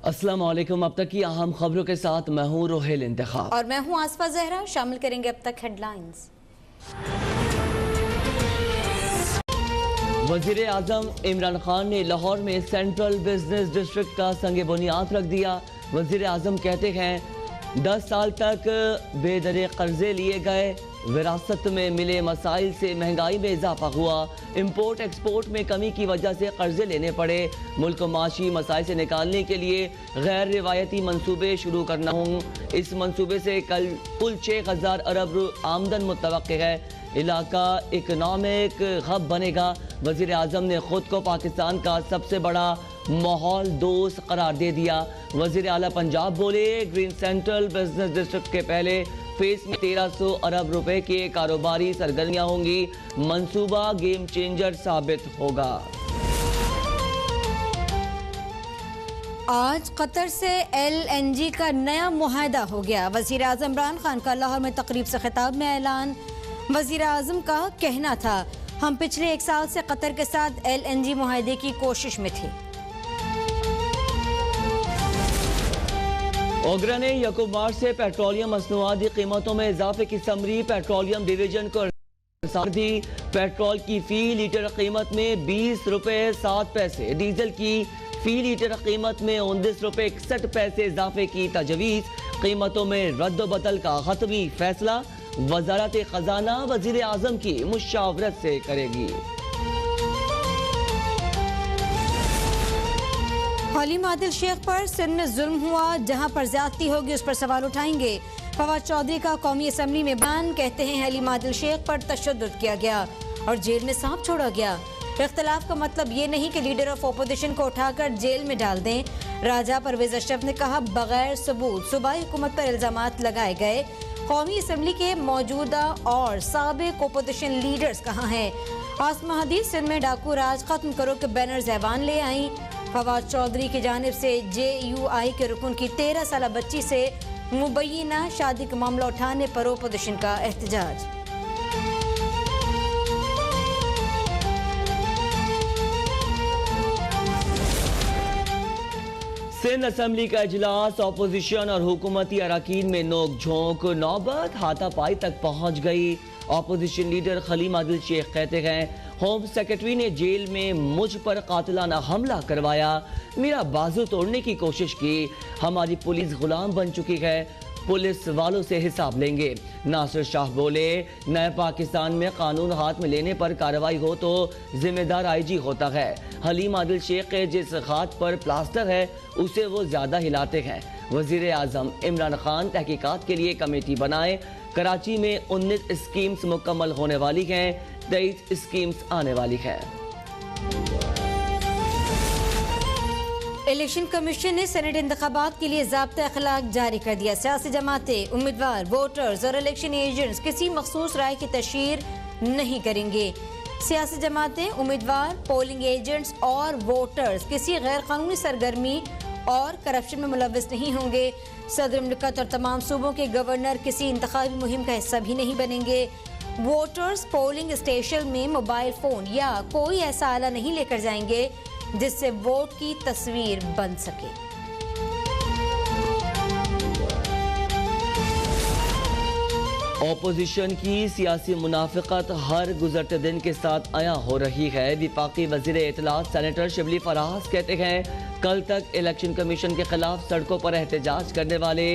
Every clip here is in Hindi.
अस्सलाम वालेकुम। अब तक की अहम खबरों के साथ मैं हूँ रोहेल इंतखाब और मैं हूँ आसफा जहरा। शामिल करेंगे अब तक हेडलाइंस। वजीर आजम इमरान खान ने लाहौर में सेंट्रल बिजनेस डिस्ट्रिक्ट का संग बुनियाद रख दिया। वजीर आजम कहते हैं 10 साल तक बेदरे कर्जे लिए गए, विरासत में मिले मसाइल से महंगाई में इजाफा हुआ, इंपोर्ट एक्सपोर्ट में कमी की वजह से कर्जे लेने पड़े, मुल्क को माशी मसाइल से निकालने के लिए गैर रिवायती मंसूबे शुरू करना हूँ। इस मंसूबे से कल कुल 6000 अरब आमदन मुतवक्किल है। इलाका इकनॉमिक हब बनेगा। वजीर आजम ने खुद को पाकिस्तान का सबसे बड़ा माहौल दोस्त करार दे दिया। वजीर आला पंजाब बोले ग्रीन सेंट्रल बिजनेस डिस्ट्रिक्ट के पहले फेज में 1300 अरब रुपए के कारोबारी सरगर्मियां होंगी। मंसूबा गेम चेंजर साबित होगा। आज कतर से LNG का नया मुआहदा हो गया। वजीर आजम इमरान खान का लाहौर में तकरीब से खिताब में ऐलान। वजीर आजम का कहना था, हम पिछले 1 साल से कतर के साथ LNG मुआहदे की कोशिश में थे। ओगरा ने यकम मार्च से पेट्रोलियम मसनूआत की कीमतों में इजाफे की समरी पेट्रोलियम डिवीजन को दी। पेट्रोल की फी लीटर कीमत में 20 रुपए 7 पैसे, डीजल की फी लीटर कीमत में 29 रुपए 61 पैसे इजाफे की तजवीज़। कीमतों में रद्द-बदल का हतमी फैसला वजारत खजाना वजीर आजम की मुशावरत से करेगी। हलीम आदिल शेख पर सिंध में जुल्म हुआ, जहां पर ज्यादती होगी उस पर सवाल उठाएंगे। फवाद चौधरी का कौमी असम्बली में बयान, कहते हैं हलीम आदिल शेख पर तशद्दुद किया गया और जेल में सांप छोड़ा गया। इख्तिलाफ का मतलब ये नहीं कि लीडर ऑफ ओपोजिशन को उठाकर जेल में डाल दें। राजा परवेज अशरफ ने कहा, बगैर सबूत सूबाई हुकूमत पर इल्जामात लगाए गए। कौमी असम्बली के मौजूदा और साबिक ओपोजिशन लीडर्स कहाँ हैं? आसमा हदीस सिंध में डाकू राज खत्म करो के बैनर्स ऐवान ले आई। फवाद चौधरी की जानिब से JUI के रुकन की 13 साल बच्ची से मुबैना शादी का मामला उठाने पर ओपोजिशन का एहतजाज। सिंध असम्बली का इजलास अपोजिशन और हुकूमती अराकीन में नोक झोंक, नौबत हाथापाई तक पहुंच गई। अपोजिशन लीडर हलीम आदिल शेख कहते हैं, होम सेक्रेटरी ने जेल में मुझ पर कातिलाना हमला करवाया, मेरा बाजू तोड़ने की कोशिश की, हमारी पुलिस गुलाम बन चुकी है, पुलिस वालों से हिसाब लेंगे। नासिर शाह बोले, नए पाकिस्तान में कानून हाथ में लेने पर कार्रवाई हो तो जिम्मेदार IG होता है। हलीम आदिल शेख के जिस हाथ पर प्लास्टर है उसे वो ज्यादा हिलाते हैं। वजीर आजम इमरान खान तहकीकात के लिए कमेटी बनाए। कराची में 19 स्कीम्स मुकम्मल होने वाली हैं, 23 स्कीम्स आने वाली है। इलेक्शन कमीशन ने सेनेट इंतखाबात के लिए ज़ाब्ता अखलाक जारी कर दिया। सियासी जमातें, उम्मीदवार, वोटर्स और इलेक्शन एजेंट्स किसी मखसूस राय की तशहीर नहीं करेंगे। सियासी जमातें, उम्मीदवार, पोलिंग एजेंट्स और वोटर्स किसी गैर कानूनी सरगर्मी और करप्शन में मुलव्वस नहीं होंगे। सदर मुमलिकत और तमाम सूबों के गवर्नर किसी इंतखाबी मुहिम का हिस्सा भी नहीं बनेंगे। वोटर्स पोलिंग स्टेशन में मोबाइल फोन या कोई ऐसा आला नहीं लेकर जाएंगे जिससे वोट की तस्वीर बन सके। ओपोजिशन की सियासी मुनाफिकत हर गुजरते दिन के साथ आया हो रही है। विफाकी वजीर इत्तलात सेनेटर शिबली फराज कहते हैं, कल तक इलेक्शन कमीशन के खिलाफ सड़कों पर एहतजाज करने वाले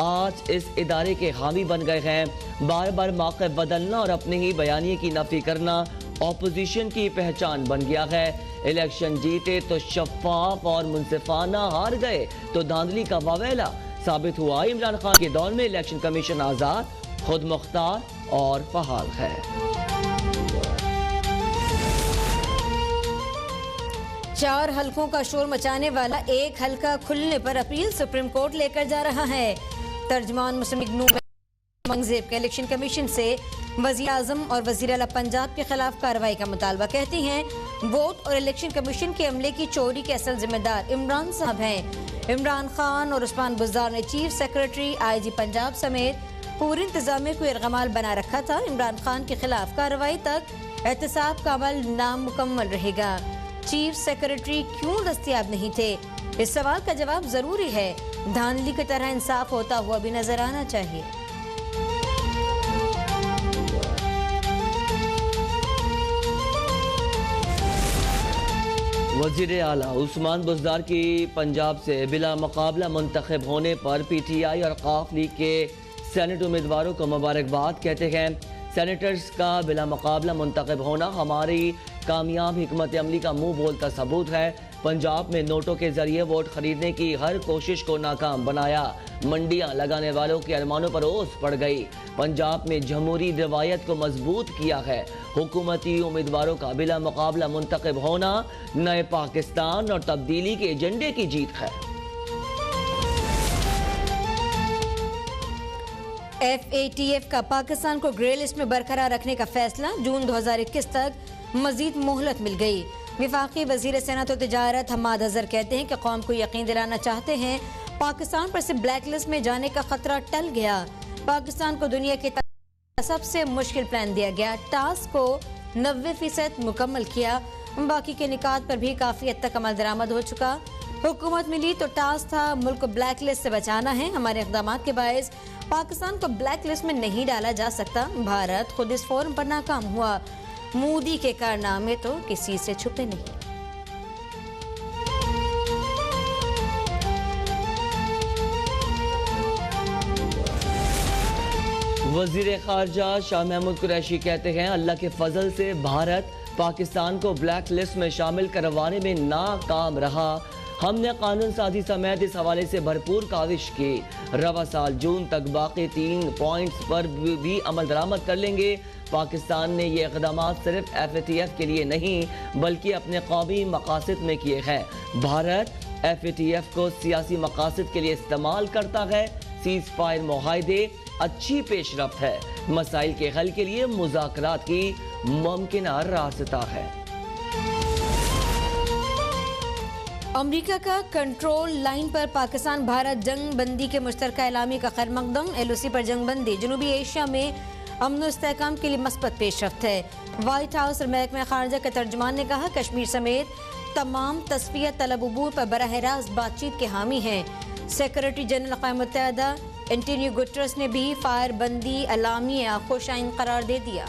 आज इस इदारे के हामी बन गए हैं। बार बार मौके बदलना और अपने ही बयानिए की नफी करना ओपोजिशन की पहचान बन गया है। इलेक्शन जीते तो शफाफ और मुनसिफाना, हार गए तो धांधली का वावेला साबित हुआ। इमरान खान के दौर में इलेक्शन कमीशन आजाद, खुद मुख्तार और फहाल है। चार हलकों का शोर मचाने वाला एक हलका खुलने पर अपील सुप्रीम कोर्ट लेकर जा रहा है। तर्जमान मुस्लिम लीग नून मंगजेब के इलेक्शन कमीशन से वजीर आजम और वजीर आला पंजाब के खिलाफ कार्रवाई का मुतालबा। कहती हैं, वोट और इलेक्शन कमीशन के अमले की चोरी के असल जिम्मेदार इमरान साहब हैं। इमरान खान और उस्मान बुज़दार ने चीफ सेक्रेटरी, IG पंजाब समेत पूरी इंतजामिया को इरगमाल बना रखा था। इमरान खान के खिलाफ कार्रवाई तक एहतसाब का अमल नामुकम्मल रहेगा। चीफ सेक्रेटरी क्यों दस्तयाब नहीं थे? इस सवाल का जवाब जरूरी है। धांधली की तरह इंसाफ होता हुआ भी नजर आना चाहिए। वज़ीर आला उस्मान बुज़दार की पंजाब से बिला मुकाबला मुंतखब होने पर PTI और काफ लीग के सेनेट उम्मीदवारों को मुबारकबाद। कहते हैं सेनेटर्स का बिला मुकाबला मुंतखब होना हमारी कामयाब हिकमत अमली का मुंह बोलता सबूत है। पंजाब में नोटों के जरिए वोट खरीदने की हर कोशिश को नाकाम बनाया। मंडियां लगाने वालों के अरमानों पर ओस पड़ गई। पंजाब में जमहूरी रवायत को मजबूत किया है। हुकूमती उम्मीदवारों का बिला मुकाबला मुंतखब होना नए पाकिस्तान और तब्दीली के एजेंडे की जीत है। FATF का पाकिस्तान को ग्रे लिस्ट में बरकरार रखने का फैसला। जून 2021 तक मजीद मोहलत मिल गई। विफाकी वजीर सनअत और तिजारत हम्माद अजहर कहते हैं कि कौम को यकीन दिलाना चाहते हैं पाकिस्तान पर से ब्लैक लिस्ट में जाने का खतरा टल गया। पाकिस्तान को दुनिया के सबसे मुश्किल प्लान दिया गया। टास्क को 90% मुकम्मल किया। बाकी के निकात पर भी काफी हद तक अमल दरामद हो चुका। हुकूमत मिली तो टास्क था मुल्क को ब्लैक लिस्ट से बचाना है। हमारे इक़दाम के बायस पाकिस्तान को ब्लैक लिस्ट में नहीं डाला जा सकता। भारत खुद इस फोरम पर नाकाम हुआ। मोदी के कारनामे तो किसी से छुपे नहीं। वजीर खारजा शाह महमूद कुरैशी कहते हैं अल्लाह के फजल से भारत पाकिस्तान को ब्लैक लिस्ट में शामिल करवाने में नाकाम रहा। हमने कानून साजी समेत इस हवाले से भरपूर काविश की। रवा साल जून तक बाकी 3 पॉइंट्स पर भी अमल दरामद कर लेंगे। पाकिस्तान ने ये इक़दाम सिर्फ FATF के लिए नहीं बल्कि अपने कौमी मकासद में किए हैं। भारत FATF को सियासी मकासद के लिए इस्तेमाल करता है। सीज फायर मुआहदे अच्छी पेशरफ्त है। मसाइल के हल के लिए मुज़ाकरात की मुमकिन रास्ता है। अमेरिका का कंट्रोल लाइन पर पाकिस्तान भारत जंग बंदी के मुश्तरका एलामी का खैर मकदम। LOC पर जंग बंदी जनूबी एशिया में अमन और इस्तेहकाम के लिए मस्बत पेशरफ्त है। व्हाइट हाउस और महकमा खारजा के तर्जुमान ने कहा कश्मीर समेत तमाम तस्फिया तलब अबूर पर बराह रास्त बातचीत के हामी हैं। सेक्रेटरी जनरल अक़वाम मुत्तहिदा एंटोनियो गुटरस ने भी फायर बंदी अलामिया खुशाइन करार दे दिया।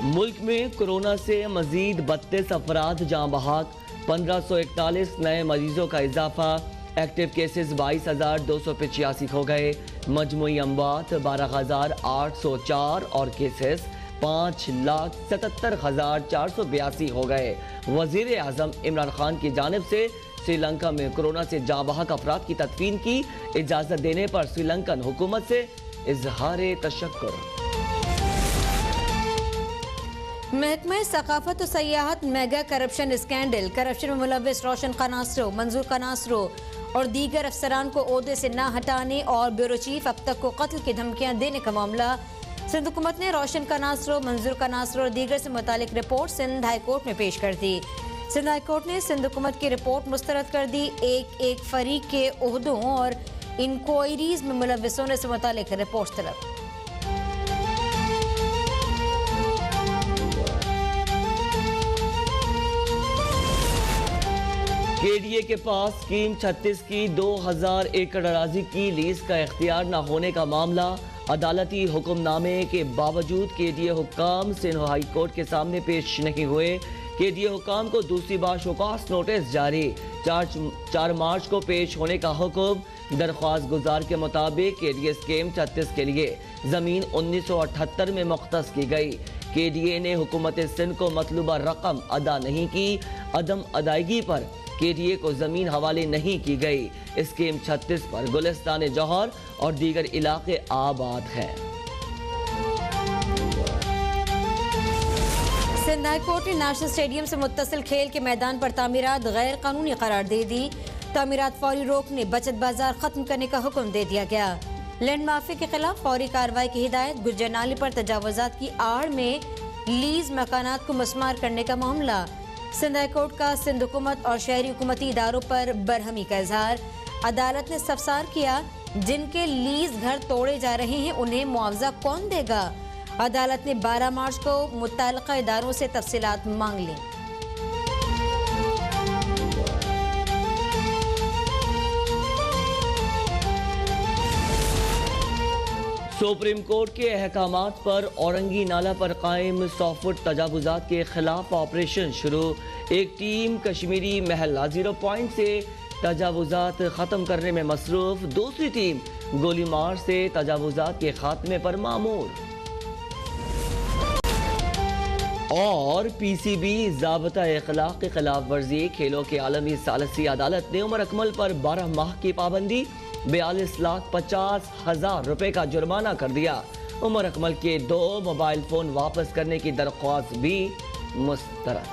मुल्क में कोरोना से मजीद 32 अफराद जाँ बहक। 1541 नए मरीजों का इजाफा। एक्टिव केसेस 22,285 हो गए। मजमूई अमवात 12,804 और केसेस 5,77,482 हो गए। वजीर आजम इमरान खान की जानिब से श्रीलंका में कोरोना से जाँ बहक अफराद की तदफीन की इजाज़त देने पर श्रीलंकन हुकूमत से इजहार तशक्कुर। महकमा सकाफत और सयाहत मेगा करप्शन स्कैंडल। करप्शन में मुलव्वस रोशन कनासरो, मंजूर कनासरो और दीगर अफसरान को ओहदे से न हटाने और ब्यूरो चीफ अब तक को कत्ल की धमकियां देने का मामला। सिंध हुकूमत ने रोशन कनासरो, मंजूर कनासरो और दीगर से मुतालिक रिपोर्ट सिंध हाई कोर्ट में पेश कर दी। सिंध हाई कोर्ट ने सिंध हुकूमत की रिपोर्ट मुस्तरद कर दी। एक फरीक के ओहदों और इंक्वायरीज में मुलव्वस होने से मुतालिक रिपोर्ट तलब। KDA के पास स्कीम 36 की 2000 एकड़ अराजी की लीज का इख्तियार न होने का मामला। अदालती हुक्मनामे के बावजूद KDA हुक्काम सिंध हाई कोर्ट के सामने पेश नहीं हुए। KDA हुक्काम को दूसरी बार शोकास नोटिस जारी। 4 मार्च को पेश होने का हुक्म। दरख्वास्त गुजार के मुताबिक KDA स्कीम 36 के लिए जमीन 1978 में मुख्तस की गई। KDA ने हुकूमत सिंध को मतलूबा रकम अदा नहीं की। अदम अदायगी पर KDA को जमीन हवाले नहीं की गई। स्कीम 36 पर गुलिस्तान जौहर और दीगर इलाके आबाद हैं। सिंध हाई कोर्ट ने नेशनल स्टेडियम से मुत्तसिल खेल के मैदान पर तामीरात गैर कानूनी करार दे दी। तामीरात फौरी रोकने, बचत बाजार खत्म करने का हुक्म दे दिया गया। लैंड माफिया के खिलाफ फौरी कार्रवाई की हिदायत। गुज्जर नाली पर तजावुजात की आड़ में लीज मकानात को मस्मार करने का मामला। सिंध हाई कोर्ट का सिंध हुकूमत और शहरी हुकूमती इदारों पर बरहमी का इजहार। अदालत ने इस्तफसार किया जिनके लीज घर तोड़े जा रहे हैं उन्हें मुआवजा कौन देगा। अदालत ने 12 मार्च को मुत्तल्लिक़ा इदारों से तफसीलात मांग ली। सुप्रीम कोर्ट के अहकामात पर औरंगी नाला पर कायम 100 फुट तजावुजात के खिलाफ ऑपरेशन शुरू। एक टीम कश्मीरी महल्ला 0 पॉइंट से तजावुजात ख़त्म करने में मसरूफ, दूसरी टीम गोली मार से तजावुजात के खात्मे पर मामूर। और PCB ज़ाब्ता इखलाक की खिलाफ वर्जी, खेलों के आलमी सालसी अदालत ने उमर अकमल पर 12 माह की पाबंदी, 42,50,000 रुपए का जुर्माना कर दिया। उमर अकमल के 2 मोबाइल फोन वापस करने की दरख्वास्त भी मुस्तरद।